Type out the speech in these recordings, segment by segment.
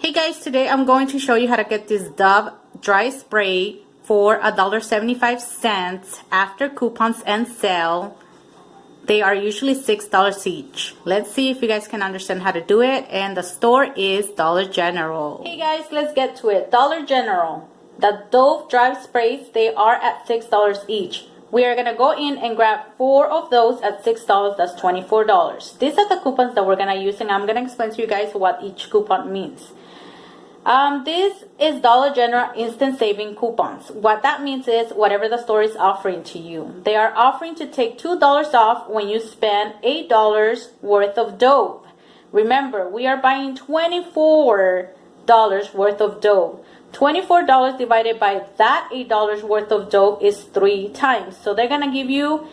Hey guys, today I'm going to show you how to get this Dove dry spray for $1.75 after coupons and sale. They are usually $6 each. Let's see if you guys can understand how to do it. And the store is Dollar General. Hey guys, let's get to it. Dollar General. The Dove dry sprays, they are at $6 each. We are going to go in and grab 4 of those at $6. That's $24. These are the coupons that we're going to use, and I'm going to explain to you guys what each coupon means. This is Dollar General Instant Saving Coupons. What that means is whatever the store is offering to you. They are offering to take $2 off when you spend $8 worth of Dove. Remember, we are buying $24 worth of Dove. $24 divided by that $8 worth of Dove is 3 times. So they're going to give you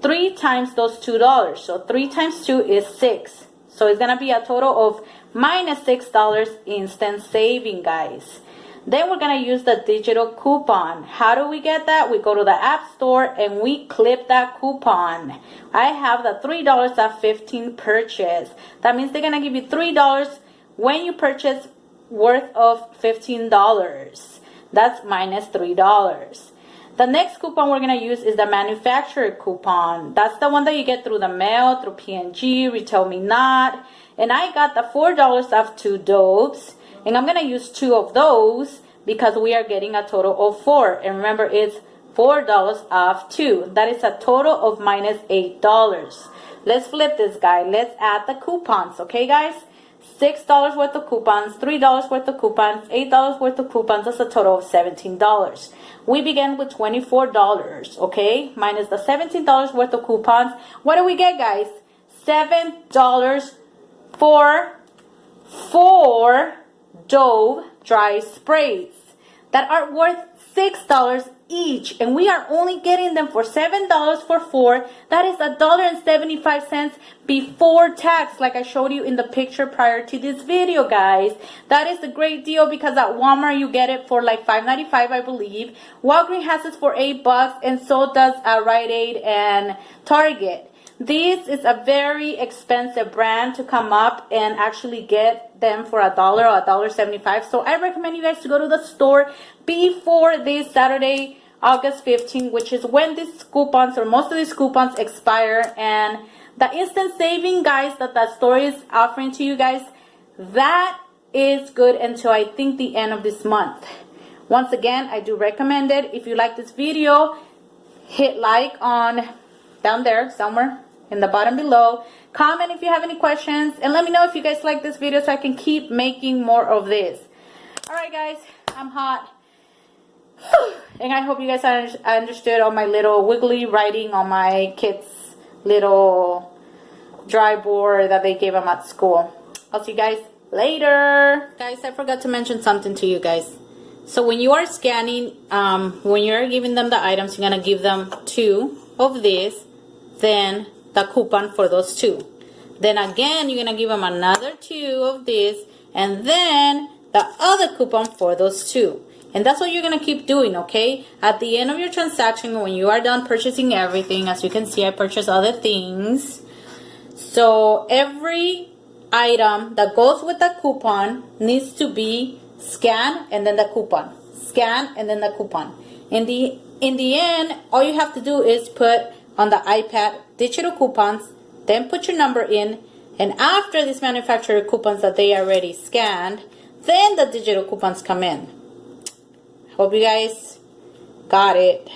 3 times those $2. So 3 times 2 is 6. So it's going to be a total of minus $6 instant saving, guys. Then we're going to use the digital coupon. How do we get that? We go to the App Store and we clip that coupon. I have the $3 off 15 purchase. That means they're going to give you $3 when you purchase worth of $15. That's minus $3. The next coupon we're going to use is the manufacturer coupon. That's the one that you get through the mail, through P&G, Retail Me Not. And I got the $4 off 2 Doves. And I'm going to use 2 of those because we are getting a total of 4. And remember, it's $4 off 2. That is a total of minus $8. Let's flip this guy. Let's add the coupons. Okay, guys? $6 worth of coupons, $3 worth of coupons, $8 worth of coupons. That's a total of $17. We began with $24, okay? Minus the $17 worth of coupons. What do we get, guys? $7 for 4 Dove dry sprays that are worth $6 each, and we are only getting them for $7 for 4. That is $1.75 before tax, like I showed you in the picture prior to this video, guys. That is a great deal because at Walmart you get it for like $5.95, I believe. Walgreens has it for $8, and so does Rite Aid and Target. This is a very expensive brand to come up and actually get them for $1 or $1.75. So I recommend you guys to go to the store before this Saturday, August 15th, which is when these coupons or most of these coupons expire. And the instant saving, guys, that the store is offering to you guys, that is good until I think the end of this month. Once again, I do recommend it. If you like this video, hit like on down there somewhere in the bottom below. Comment if you have any questions, and let me know if you guys like this video so I can keep making more of this. Alright guys, I'm hot. And I hope you guys understood all my little wiggly writing on my kids' little dry board that they gave them at school. I'll see you guys later. Guys, I forgot to mention something to you guys. So when you are scanning, when you're giving them the items, you're going to give them 2 of this, then the coupon for those 2. Then again, you're going to give them another 2 of this, and then the other coupon for those 2. And that's what you're going to keep doing, okay? At the end of your transaction, when you are done purchasing everything, as you can see, I purchased other things. So every item that goes with the coupon needs to be scanned and then the coupon. Scan and then the coupon. In the end, all you have to do is put on the iPad digital coupons, then put your number in, and after these manufacturer coupons that they already scanned, then the digital coupons come in. Hope you guys got it.